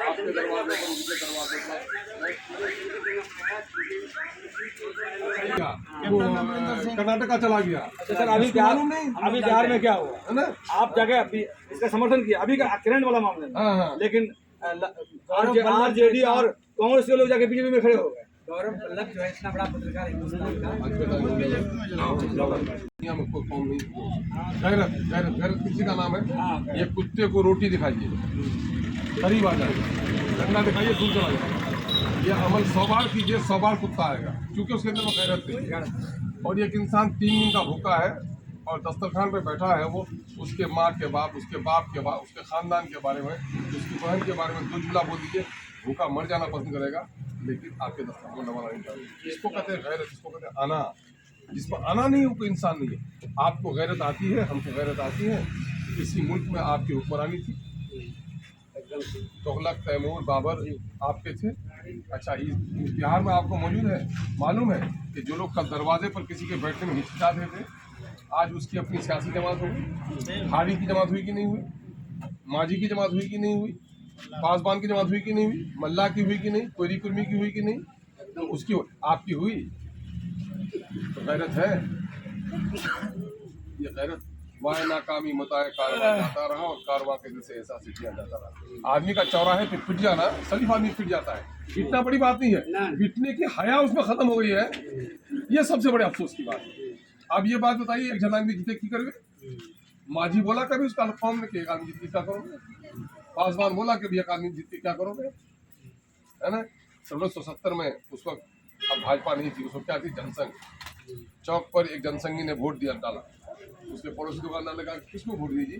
आपके दरवाजे पर उनके दरवाजे पर कर्नाटका चला गया। अच्छा सर, अभी बिहार में क्या हुआ है ना, आप जगह अभी इसका समर्थन किया अभी का करंट वाला मामला में। हाँ हाँ, लेकिन आरजेडी और कांग्रेस के लोग जाके बीजेपी में खड़े हो गए। गौरव वल्लभ जो है इतना बड़ा पत्रकार हिंदुस्तान का, दुनिया में कोई कौम नहीं। गैरत गैरत गैरत किसी का नाम है। ये कुत्ते को रोटी दिखाइए, करीब आ जाएगा, डंडा दिखाइए, दूर चला जाएगा। ये अमल 100 बार कीजिए, 100 बार कुत्ता आएगा, क्योंकि उसके अंदर वो गैरत नहीं। और एक इंसान 3 दिन का भूखा है और दस्तरखान पे बैठा है, वो उसके माँ के बाप, उसके बाप के बाप, उसके खानदान के बारे में, उसकी बहन के बारे में 2 जुमला बोल दीजिए, भूखा मर जाना पसंद करेगा, लेकिन आपके दस्तरखान दबाना नहीं चाहिए। इसको कहते हैं गैरत, इसको कहते हैं आना। जिसको आना नहीं वो कोई इंसान नहीं है। आपको गैरत आती है, हमको गैरत आती है। इसी मुल्क में आपकी हुक्मरानी थी, तुगलक, तैमूर, बाबर आपके थे। अच्छा, इस बिहार में आपको मौजूद है, मालूम है कि जो लोग कल दरवाजे पर किसी के बैठने में हिचकिचाते थे, आज उसकी अपनी सियासी जमात होगी। हाड़ी की जमात हुई कि नहीं हुई, मांझी की जमात हुई कि नहीं हुई, पासवान की जमात हुई कि नहीं हुई, मल्ला की हुई कि नहीं, कोयरी कुर्मी की हुई कि नहीं, तो उसकी आपकी हुई। तो गैरत है, ये गैरत। वाह नाकामी मताए कारवां जाता रहा और कारवां के दिल से ऐसा सिटिया जाता रहा। आदमी का चौराहे पे पिट जाना, सलीफ आदमी पिट जाता है, पिटना बड़ी बात नहीं है, पिटने की हया उसमें खत्म हो गई है, ये सबसे बड़े अफसोस की बात है। अब ये बात बताइए, एक जन आदमी जीते की करोगे? मांझी बोला कभी उसका कौम ने कि एक आदमी जीत के क्या करोगे? पासवान बोला कि एक आदमी जीत के क्या करोगे? है ना। 1970 में उस वक्त अब भाजपा नहीं थी, उस वक्त क्या थी, जनसंघ। चौक पर एक जनसंघी ने वोट दिया, डाला। उसके पड़ोसी दुकानदार ने कहा किसको वोट दीजिए?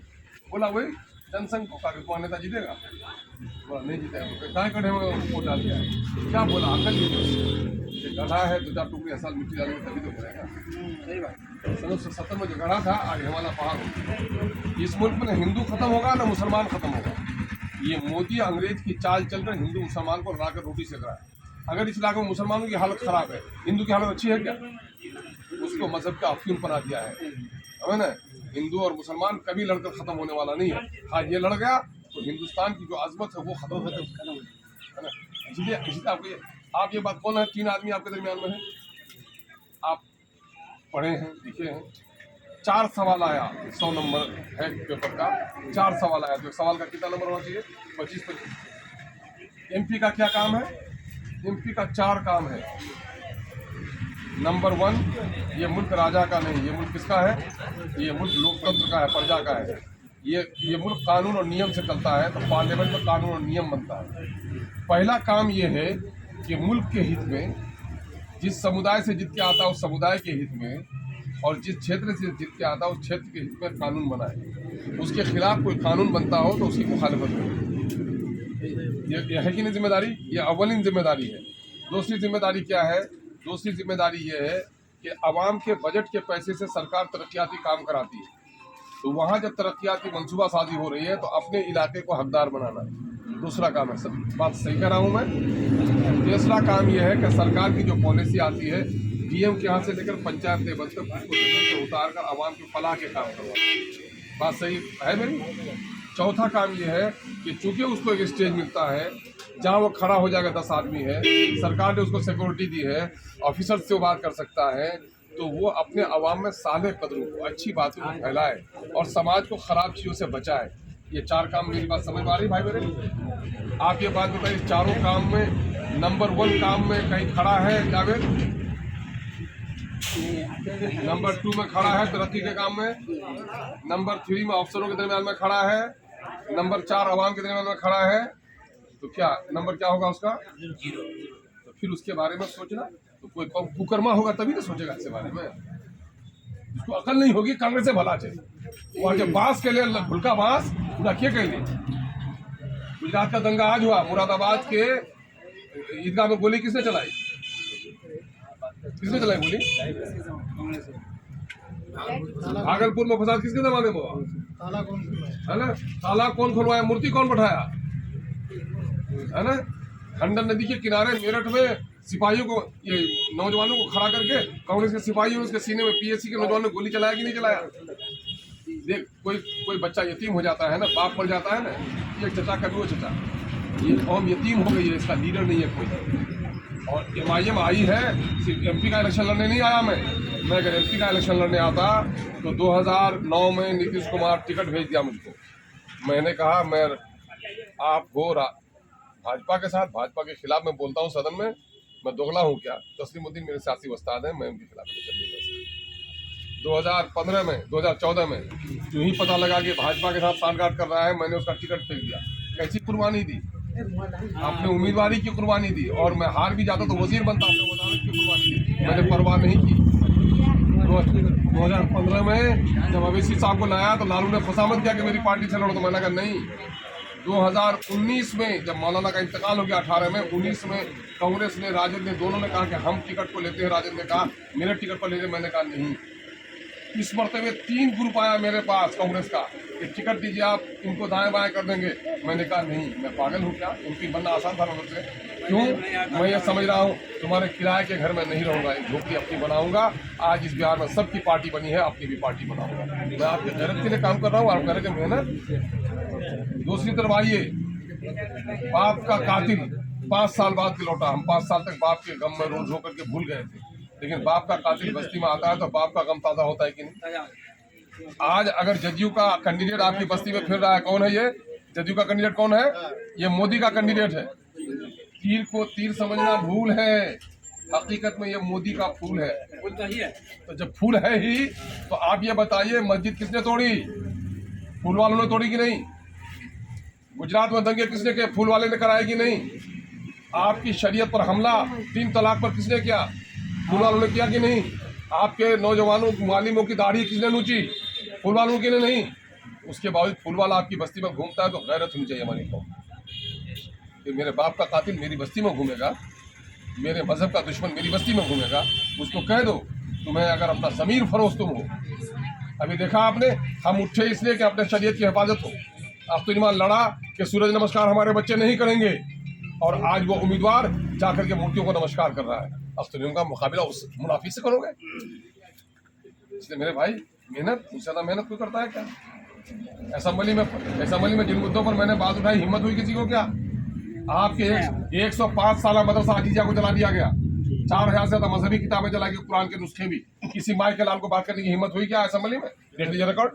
बोला वही जनसंघ को। मान्यता जीतेगा? बोला नहीं जीतेगा। तो क्या खड़े में वोट डाल दिया। क्या बोला? अकल ये गधा है, 2-4 टुकड़ी साल मिट्टी डालेंगे तभी तो करेगा। सही बात। 1970 में जो गधा था आज हिमालय पहाड़ हो गया। इस मुल्क में हिंदू खत्म होगा ना मुसलमान खत्म होगा। ये मोदी अंग्रेज की चाल चलकर हिंदू मुसलमान को लड़ाकर रोटी सेक रहा है। अगर इस इलाके में मुसलमानों की हालत खराब है, हिंदू की हालत अच्छी है क्या? उसको मजहब का अफीम बना दिया है ना। हिंदू और मुसलमान कभी लड़कर खत्म होने वाला नहीं है। हाँ, ये लड़ गया तो हिंदुस्तान की जो अजमत है वो खत्म हो है ना। इसलिए आप ये बात, कौन है 3 आदमी आपके दरमियान में है? आप पढ़े हैं, लिखे हैं। 4 सवाल आया, 100 नंबर है पेपर का, 4 सवाल आया, तो सवाल का कितना नंबर होना चाहिए? 25-25। MP का क्या काम है? MP का 4 काम है। नंबर 1, ये मुल्क राजा का नहीं, ये मुल्क किसका है? ये मुल्क लोकतंत्र का है, प्रजा का है। ये मुल्क कानून और नियम से चलता है, तो पार्लियामेंट में कानून और नियम बनता है। पहला काम ये है कि मुल्क के हित में, जिस समुदाय से जीत के आता है उस समुदाय के हित में, और जिस क्षेत्र से जीत के आता है उस क्षेत्र के हित में कानून बनाए। उसके खिलाफ कोई कानून बनता हो तो उसकी मुखालिफत हो। ये है कि नहीं जिम्मेदारी? ये अव्वलिन जिम्मेदारी है। दूसरी जिम्मेदारी क्या है? दूसरी जिम्मेदारी ये है कि आवाम के बजट के पैसे से सरकार तरक्याती काम कराती है, तो वहाँ जब तरक्याती मंसूबा साजी हो रही है तो अपने इलाके को हकदार बनाना दूसरा काम है। सब बात सही कह रहा हूँ मैं? तीसरा काम यह है कि सरकार की जो पॉलिसी आती है, DM के यहाँ से लेकर पंचायत लेवल तक, उसको जमीन से उतार कर आवाम की फलाह के काम करवा। बात सही है मेरी? चौथा काम यह है कि चूंकि उसको एक स्टेज मिलता है जहाँ वो खड़ा हो जाएगा, 10 आदमी है, सरकार ने उसको सिक्योरिटी दी है, ऑफिसर से वो बात कर सकता है, तो वो अपने अवाम में साले कदरों को, अच्छी बातों को फैलाए और समाज को खराब चीज़ों से बचाए। ये 4 काम, मेरी बात समझ में आ रही भाई मेरे? आप ये बात बताइए, चारों काम में नंबर 1 काम में कहीं खड़ा है जावेद? नंबर 2 में खड़ा है तरक्की के काम में, नंबर 3 में अफसरों के दरमियान में खड़ा है, नंबर 4 अवाम के दरमियान में खड़ा है, तो क्या नंबर क्या होगा उसका? 0। तो फिर उसके बारे में सोचना, तो कोई कुकर्मा होगा तभी तो सोचेगा इसके बारे में। उसको अकल नहीं होगी, कांग्रेस से भला चाहिए। वहाँ के बांस के लिए भुलका बांस पूरा क्या कह लिए। गुजरात का दंगा आज हुआ, मुरादाबाद के ईदगाह में गोली किसने चलाई? किसने चलाई गोली? भागलपुर में फसाद किसके जमाने में हुआ? है ना। ताला कौन खुलवाया? मूर्ति कौन बैठाया? है ना। खंडन नदी के किनारे मेरठ में सिपाहियों को, ये नौजवानों को खड़ा करके कांग्रेस के सिपाहियों ने उसके सीने में पीएससी के नौजवानों ने गोली चलाया कि नहीं चलाया? देख, कोई बच्चा यतीम हो जाता है ना, बाप मर जाता है ना, ये चचा कभी वो चचा, ये कौम यतीम हो गई है, इसका लीडर नहीं है कोई। और MIM आई है, सिर्फ MP का इलेक्शन लड़ने नहीं आया मैं अगर MP का इलेक्शन लड़ने आता तो 2009 में नीतीश कुमार टिकट भेज दिया मुझको। मैंने कहा आप हो भाजपा के साथ, भाजपा के खिलाफ मैं बोलता हूँ सदन में, मैं दोगला हूँ क्या? तस्लीमुद्दीन मेरे सियासी उस्ताद हैं, मैं उनके खिलाफ नहीं कर सकता। 2014 में जो ही पता लगा कि भाजपा के साथ सांठगांठ कर रहा है, मैंने उसका टिकट फेंक दिया। कैसी कुर्बानी दी, आपने उम्मीदवारी की कुर्बानी दी, और मैं हार भी जाता तो वजीर बनता, आपने वजारत की कुर्बानी दी, मैंने परवाह नहीं की। 2015 में जब अवैसी साहब को लाया तो लालू ने खुशामद किया कि मेरी पार्टी से लड़ो, तो मैंने कहा नहीं। 2019 में जब मौलाना का इंतकाल हो गया 18 में, 19 में कांग्रेस ने, राजद ने, दोनों ने कहा कि हम टिकट को लेते हैं। राजद ने कहा मेरे टिकट पर लेते, मैंने कहा नहीं। इस मरतबे 3 ग्रुप आया मेरे पास कांग्रेस का कि टिकट दीजिए, आप इनको दाएं बाएं कर देंगे। मैंने कहा नहीं, मैं पागल हूँ क्या? MP बनना आसान था मुझसे? क्यों? मैं ये समझ रहा हूँ तुम्हारे किराए के घर में नहीं रहूँगा, एक झोपड़ी अपनी बनाऊंगा। आज इस बिहार में सबकी पार्टी बनी है, अपनी भी पार्टी बनाऊंगा। मैं आपके गैरत के लिए काम कर रहा हूँ, आप करेंगे मेहनत। दूसरी तरफ आइए, बाप का कातिल 5 साल बाद लौटा। हम 5 साल तक बाप के गम में रोज होकर के भूल गए थे, लेकिन बाप का कातिल बस्ती में आता है तो बाप का गम ताजा होता है कि नहीं? आज अगर जदयू का कैंडिडेट आपकी बस्ती में फिर रहा है, कौन है ये? जदयू का कैंडिडेट कौन है? ये मोदी का कैंडिडेट है। तीर को तीर समझना भूल है, हकीकत में ये मोदी का फूल है। तो जब फूल है ही तो आप ये बताइए, मस्जिद किसने तोड़ी? फूल वालों ने तोड़ी कि नहीं? गुजरात में दंगे किसने किए? फूल वाले ने कराए कि नहीं? आपकी शरीयत पर हमला 3 तलाक पर किसने किया? फूल वालों ने किया कि नहीं? आपके नौजवानों मालिमों की दाढ़ी किसने नोची? फूल वालों की ने नहीं। उसके बावजूद फूल वाला आपकी बस्ती में घूमता है तो गैरत होनी चाहिए हमारी को कि मेरे बाप का कातिल मेरी बस्ती में घूमेगा, मेरे मजहब का दुश्मन मेरी बस्ती में घूमेगा। उसको कह दो तुम्हें अगर अपना ज़मीर फरोश तुम हो। अभी देखा आपने, हम उठे इसलिए कि अपने शरीयत की हिफाजत हो। अख्तुजमान लड़ा कि सूरज नमस्कार हमारे बच्चे नहीं करेंगे, और आज वो उम्मीदवार जाकर के मूर्तियों को नमस्कार कर रहा है। अख्तुजमान का मुकाबला उस मुनाफी से करोगे? इसलिए मेरे भाई, मेहनत उससे ज़्यादा मेहनत कोई करता है क्या? असेंबली में जिन मुद्दों पर मैंने बात उठाई, हिम्मत हुई किसी को क्या? आपके 105 साल मदरसा अजीजा को जला दिया गया, 4000 से ज्यादा मजहबी किताबें जला गई, कुरान के नुस्खे भी। किसी माई के लाल को बात करने की हिम्मत हुई क्या असेंबली में? देख लीजिए रिकॉर्ड।